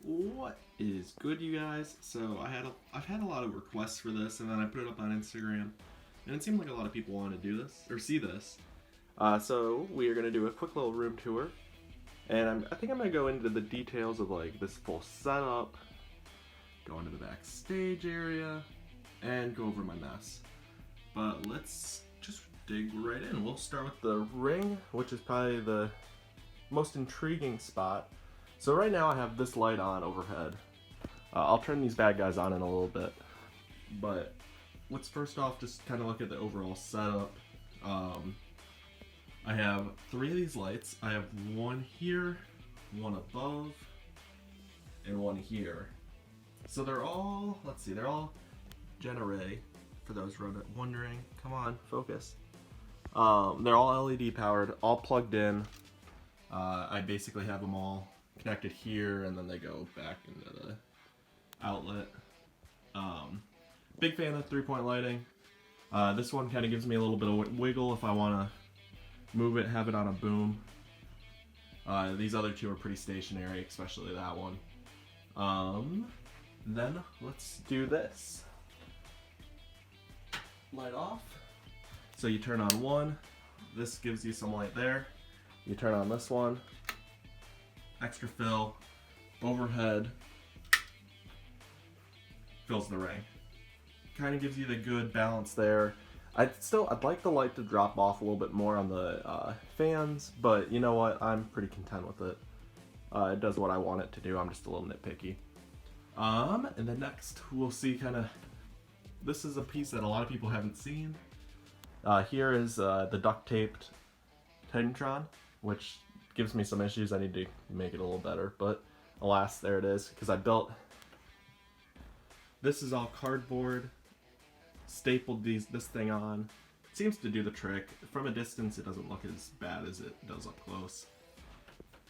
What is good, you guys? So I've had a lot of requests for this, and then I put it up on Instagram, and it seemed like a lot of people want to do this or see this. So we are gonna do a quick little room tour, and I think I'm gonna go into the details of like this full setup, go into the backstage area, and go over my mess. But let's just dig right in. We'll start with the ring, which is probably the most intriguing spot. So right now I have this light on overhead. I'll turn these bad guys on in a little bit. But let's first off just kind of look at the overall setup. I have 3 of these lights. I have one here, one above, and one here. So they're all, let's see, they're all Generac, for those wondering. Come on, focus. They're all LED powered, all plugged in. I basically have them all connected here, and then they go back into the outlet. Big fan of 3-point lighting. This one kind of gives me a little bit of wiggle if I want to move it, have it on a boom. These other 2 are pretty stationary, especially that one. Then let's do this. Light off. So you turn on one, this gives you some light there. You turn on this one, extra fill, overhead, fills the ring. Kind of gives you the good balance there. I'd like the light to drop off a little bit more on the fans, but you know what? I'm pretty content with it. It does what I want it to do. I'm just a little nitpicky. And then next we'll see this is a piece that a lot of people haven't seen. Here is the duct taped Titantron, which gives me some issues. I need to make it a little better, but alas, there it is, because I built, this is all cardboard, stapled this thing on. It seems to do the trick. From a distance it doesn't look as bad as it does up close.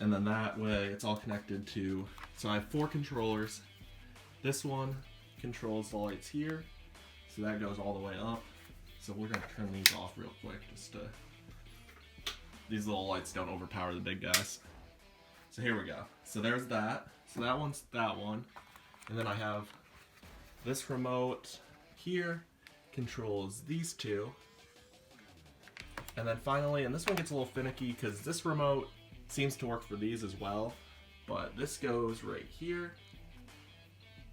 And then that way it's all connected to, so I have 4 controllers. This one controls the lights here, so that goes all the way up. So we're gonna turn these off real quick just to, these little lights don't overpower the big guys. So here we go. So there's that. So that one's that one. And then I have this remote here, controls these 2. And then finally, and this one gets a little finicky because this remote seems to work for these as well, but this goes right here.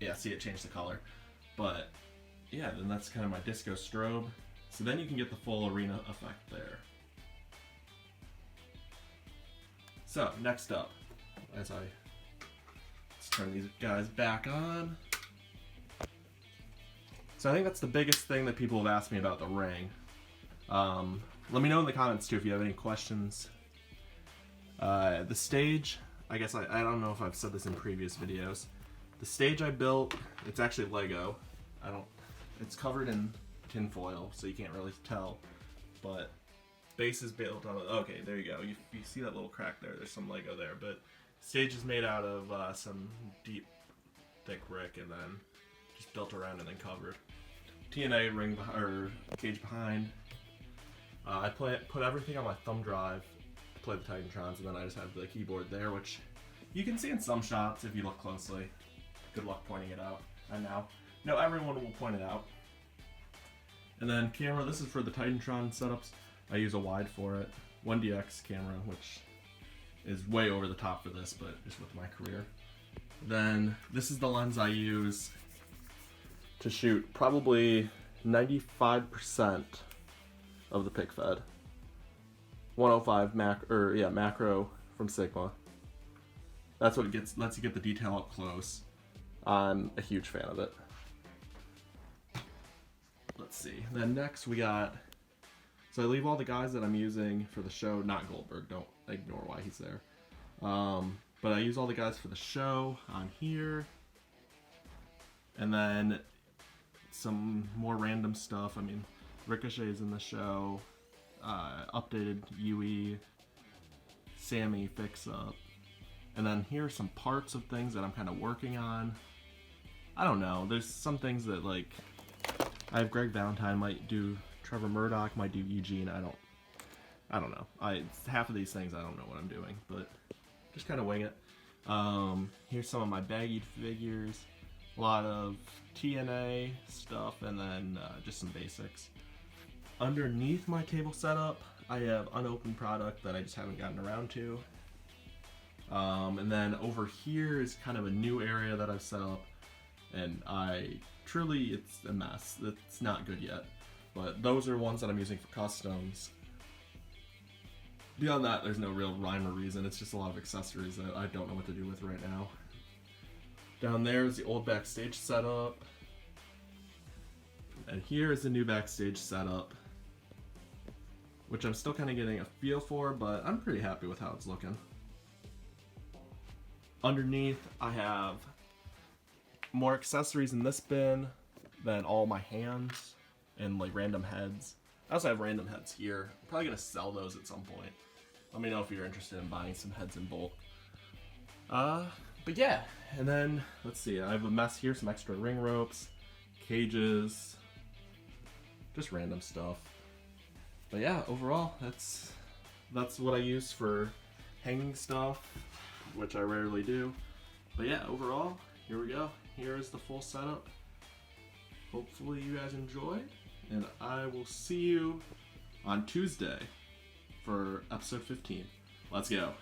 Yeah, see, it changed the color. But yeah, then that's kind of my disco strobe. So then you can get the full arena effect there. So next up, let's turn these guys back on. So I think that's the biggest thing that people have asked me about the ring. Let me know in the comments too if you have any questions. The stage, I guess I don't know if I've said this in previous videos. The stage I built, it's actually Lego. It's covered in tin foil, so you can't really tell, but base is built on, okay, there you go. You see that little crack there, there's some Lego there, but stage is made out of some deep, thick brick, and then just built around and then covered. TNA ring or cage behind. I put everything on my thumb drive to play the Titantrons, and then I just have the keyboard there, which you can see in some shots if you look closely. Good luck pointing it out. I know everyone will point it out. And then camera, this is for the Titantron setups. I use a wide for it. 1DX camera, which is way over the top for this, but just with my career. Then this is the lens I use to shoot probably 95% of the pic fed. 105 macro from Sigma. That's what lets you get the detail up close. I'm a huge fan of it. Let's see. Then next we got, so I leave all the guys that I'm using for the show, not Goldberg, don't ignore why he's there. But I use all the guys for the show on here. And then some more random stuff. I mean, Ricochet's in the show, updated UE, Sammy fix up. And then here are some parts of things that I'm kind of working on. I don't know, there's some things that like, I have Greg Valentine might do, Trevor Murdoch might do Eugene, I don't know. Half of these things I don't know what I'm doing, but just kind of wing it. Here's some of my baggy figures, a lot of TNA stuff, and then just some basics. Underneath my table setup, I have unopened product that I just haven't gotten around to. And then over here is kind of a new area that I've set up, and it's a mess. It's not good yet, but those are ones that I'm using for customs. Beyond that, there's no real rhyme or reason. It's just a lot of accessories that I don't know what to do with right now. Down there is the old backstage setup, and here is the new backstage setup, which I'm still kind of getting a feel for, but I'm pretty happy with how it's looking. Underneath, I have more accessories in this bin than all my hands and like random heads. I also have random heads here. I'm probably gonna sell those at some point. Let me know if you're interested in buying some heads in bulk. But yeah, and then let's see. I have a mess here, some extra ring ropes, cages, just random stuff. But yeah, overall, that's what I use for hanging stuff, which I rarely do. But yeah, overall, here we go. Here is the full setup. Hopefully you guys enjoy, and I will see you on Tuesday for episode 15. Let's go.